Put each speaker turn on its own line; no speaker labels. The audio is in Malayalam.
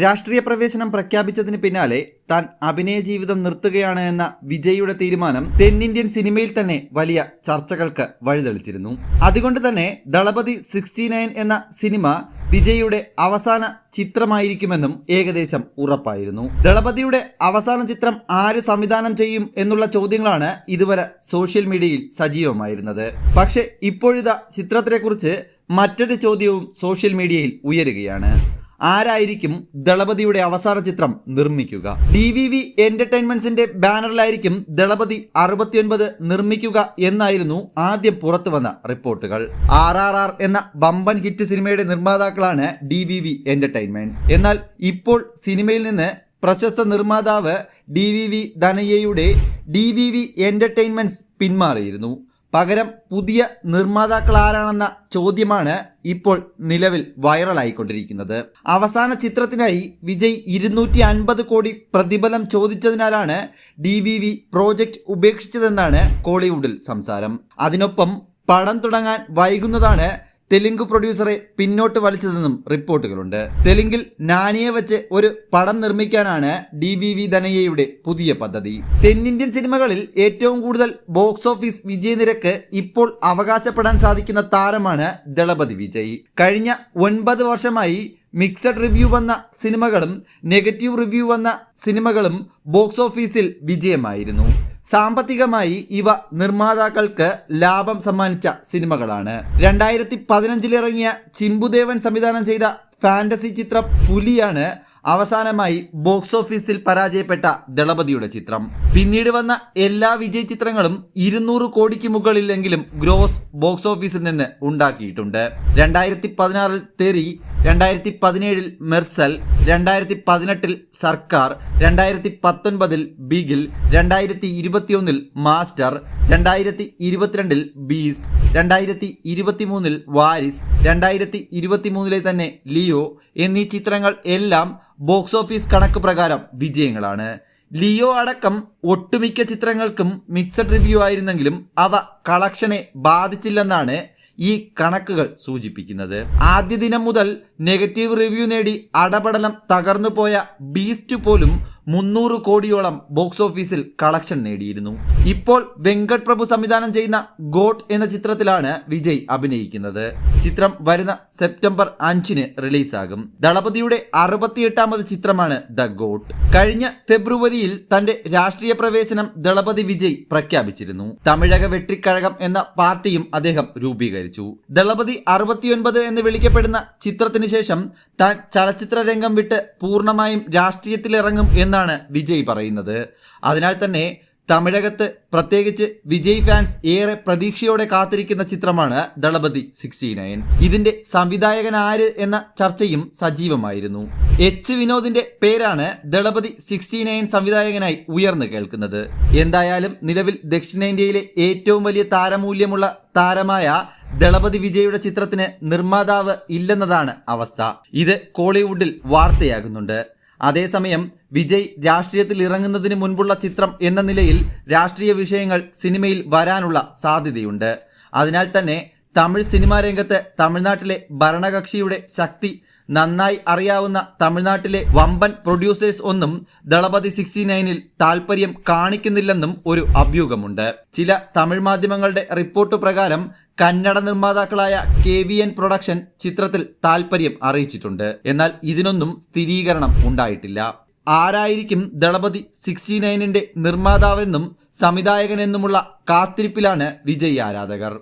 രാഷ്ട്രീയ പ്രവേശനം പ്രഖ്യാപിച്ചതിന് പിന്നാലെ താൻ അഭിനയ ജീവിതം നിർത്തുകയാണ് എന്ന വിജയിയുടെ തീരുമാനം തെന്നിന്ത്യൻ സിനിമയിൽ തന്നെ വലിയ ചർച്ചകൾക്ക് വഴിതെളിച്ചിരുന്നു. അതുകൊണ്ട് തന്നെ ദളപതി 69 എന്ന സിനിമ വിജയിയുടെ അവസാന ചിത്രമായിരിക്കുമെന്നും ഏകദേശം ഉറപ്പായിരുന്നു. ദളപതിയുടെ അവസാന ചിത്രം ആര് സംവിധാനം ചെയ്യും എന്നുള്ള ചോദ്യങ്ങളാണ് ഇതുവരെ സോഷ്യൽ മീഡിയയിൽ സജീവമായിരുന്നത്. പക്ഷേ ഇപ്പോഴിതാ ചിത്രത്തെക്കുറിച്ച് മറ്റൊരു ചോദ്യവും സോഷ്യൽ മീഡിയയിൽ ഉയരുകയാണ്. ആരായിരിക്കും ദളപതിയുടെ അവസാന ചിത്രം നിർമ്മിക്കുക? DVV എന്റർടൈൻമെന്റ്സിന്റെ ബാനറിലായിരിക്കും ദളപതി 69 നിർമ്മിക്കുക എന്നായിരുന്നു ആദ്യം പുറത്തു വന്ന റിപ്പോർട്ടുകൾ. RRR എന്ന ബമ്പൻ ഹിറ്റ് സിനിമയുടെ നിർമ്മാതാക്കളാണ് DVV എന്റർടൈൻമെന്റ്സ്. എന്നാൽ ഇപ്പോൾ സിനിമയിൽ നിന്ന് പ്രശസ്ത നിർമ്മാതാവ് DVV ധനയ്യയുടെ DVV എന്റർടൈൻമെന്റ്സ് പിന്മാറിയിരുന്നു. പകരം പുതിയ നിർമ്മാതാക്കൾ ആരാണെന്ന ചോദ്യമാണ് ഇപ്പോൾ നിലവിൽ വൈറലായിക്കൊണ്ടിരിക്കുന്നത്. അവസാന ചിത്രത്തിനായി വിജയ് 250 കോടി പ്രതിഫലം ചോദിച്ചതിനാലാണ് DVV പ്രോജക്റ്റ് ഉപേക്ഷിച്ചതെന്നാണ് കോളിവുഡിൽ സംസാരം. അതിനൊപ്പം പടം തുടങ്ങാൻ വൈകുന്നതാണ് തെലുങ്ക് പ്രൊഡ്യൂസറെ പിന്നോട്ട് വലിച്ചതെന്നും റിപ്പോർട്ടുകളുണ്ട്. തെലുങ്കിൽ നാനിയെ വെച്ച് ഒരു പടം നിർമ്മിക്കാനാണ് DVV ധനയ്യയുടെ പുതിയ പദ്ധതി. തെന്നിന്ത്യൻ സിനിമകളിൽ ഏറ്റവും കൂടുതൽ ബോക്സ് ഓഫീസ് വിജയനിരക്ക് ഇപ്പോൾ അവകാശപ്പെടാൻ സാധിക്കുന്ന താരമാണ് ദളപതി വിജയ്. കഴിഞ്ഞ 9 വർഷമായി മിക്സഡ് റിവ്യൂ വന്ന സിനിമകളും നെഗറ്റീവ് റിവ്യൂ വന്ന സിനിമകളും ബോക്സ് ഓഫീസിൽ വിജയമായിരുന്നു. സാമ്പത്തികമായി ഇവ നിർമ്മാതാക്കൾക്ക് ലാഭം സമ്മാനിച്ച സിനിമകളാണ്. 2015 ഇറങ്ങിയ ചിമ്പുദേവൻ സംവിധാനം ചെയ്ത ഫാന്റസി ചിത്രം പുലിയാണ് അവസാനമായി ബോക്സ് ഓഫീസിൽ പരാജയപ്പെട്ട ദളപതിയുടെ ചിത്രം. പിന്നീട് വന്ന എല്ലാ വിജയ് ചിത്രങ്ങളും 200 കോടിക്ക് മുകളിലെങ്കിലും ഗ്രോസ് ബോക്സ് ഓഫീസിൽ നിന്ന് ഉണ്ടാക്കിയിട്ടുണ്ട്. 2016 തെറി, 2017 മെർസൽ, 2018 സർക്കാർ, 2019 ബിഗിൽ, 2021 മാസ്റ്റർ, 2022 ബീസ്റ്റ്, 2023 വാരിസ്, 2023 തന്നെ ലിയോ എന്നീ ചിത്രങ്ങൾ എല്ലാം ബോക്സ് ഓഫീസ് കണക്ക് പ്രകാരം വിജയങ്ങളാണ്. ലിയോ അടക്കം ഒട്ടുമിക്ക ചിത്രങ്ങൾക്കും മിക്സഡ് റിവ്യൂ ആയിരുന്നെങ്കിലും അവ കളക്ഷനെ ബാധിച്ചില്ലെന്നാണ് ഈ കണക്കുകൾ സൂചിപ്പിക്കുന്നത്. ആദ്യ ദിനം മുതൽ നെഗറ്റീവ് റിവ്യൂ നേടി അടപടലം തകർന്നു പോയ ബീസ്റ്റ് പോലും 300 കോടിയോളം ബോക്സ് ഓഫീസിൽ കളക്ഷൻ നേടിയിരുന്നു. ഇപ്പോൾ വെങ്കട് പ്രഭു സംവിധാനം ചെയ്യുന്ന ഗോട്ട് എന്ന ചിത്രത്തിലാണ് വിജയ് അഭിനയിക്കുന്നത്. ചിത്രം വരുന്ന സെപ്റ്റംബർ 5 റിലീസാകും. ദളപതിയുടെ 68ാമത് ചിത്രമാണ് ദ ഗോട്ട്. കഴിഞ്ഞ ഫെബ്രുവരിയിൽ തന്റെ രാഷ്ട്രീയ പ്രവേശനം ദളപതി വിജയ് പ്രഖ്യാപിച്ചിരുന്നു. തമിഴക വെട്രിക്കഴകം എന്ന പാർട്ടിയും അദ്ദേഹം രൂപീകരിച്ചു. ദളപതി 69 എന്ന് വിളിക്കപ്പെടുന്ന ചിത്രത്തിന് ശേഷം താൻ ചലച്ചിത്ര രംഗം വിട്ട് പൂർണ്ണമായും രാഷ്ട്രീയത്തിലിറങ്ങും എന്നാണ് വിജയ് പറയുന്നത്. അതിനാൽ തന്നെ തമിഴകത്ത് പ്രത്യേകിച്ച് വിജയ് ഫാൻസ് ഏറെ പ്രതീക്ഷയോടെ കാത്തിരിക്കുന്ന ചിത്രമാണ് ദളപതി 69. ഇതിന്റെ സംവിധായകൻ ആര് എന്ന ചർച്ചയും സജീവമായിരുന്നു. വിനോദിന്റെ പേരാണ് ദളപതി 69 സംവിധായകനായി ഉയർന്നു കേൾക്കുന്നത്. എന്തായാലും നിലവിൽ ദക്ഷിണേന്ത്യയിലെ ഏറ്റവും വലിയ താരമൂല്യമുള്ള താരമായ ദളപതി വിജയുടെ ചിത്രത്തിന് നിർമ്മാതാവ് ഇല്ലെന്നതാണ് അവസ്ഥ. ഇത് കോളിവുഡിൽ വാർത്തയാകുന്നുണ്ട്. അതേസമയം വിജയ് രാഷ്ട്രീയത്തിൽ ഇറങ്ങുന്നതിന് മുൻപുള്ള ചിത്രം എന്ന നിലയിൽ രാഷ്ട്രീയ വിഷയങ്ങൾ സിനിമയിൽ വരാനുള്ള സാധ്യതയുണ്ട്. അതിനാൽ തന്നെ തമിഴ് സിനിമാ രംഗത്ത് തമിഴ്നാട്ടിലെ ഭരണകക്ഷിയുടെ ശക്തി നന്നായി അറിയാവുന്ന തമിഴ്നാട്ടിലെ വമ്പൻ പ്രൊഡ്യൂസേഴ്സ് ഒന്നും ദളപതി 69 താല്പര്യം കാണിക്കുന്നില്ലെന്നും ഒരു അഭ്യൂഹമുണ്ട്. ചില തമിഴ് മാധ്യമങ്ങളുടെ റിപ്പോർട്ട് പ്രകാരം കന്നഡ നിർമ്മാതാക്കളായ KVN പ്രൊഡക്ഷൻ ചിത്രത്തിൽ താല്പര്യം അറിയിച്ചിട്ടുണ്ട്. എന്നാൽ ഇതിനൊന്നും സ്ഥിരീകരണം ഉണ്ടായിട്ടില്ല. ആരായിരിക്കും ദളപതി 69ന്റെ നിർമ്മാതാവെന്നും സംവിധായകനെന്നുമുള്ള കാത്തിരിപ്പിലാണ് വിജയ് ആരാധകർ.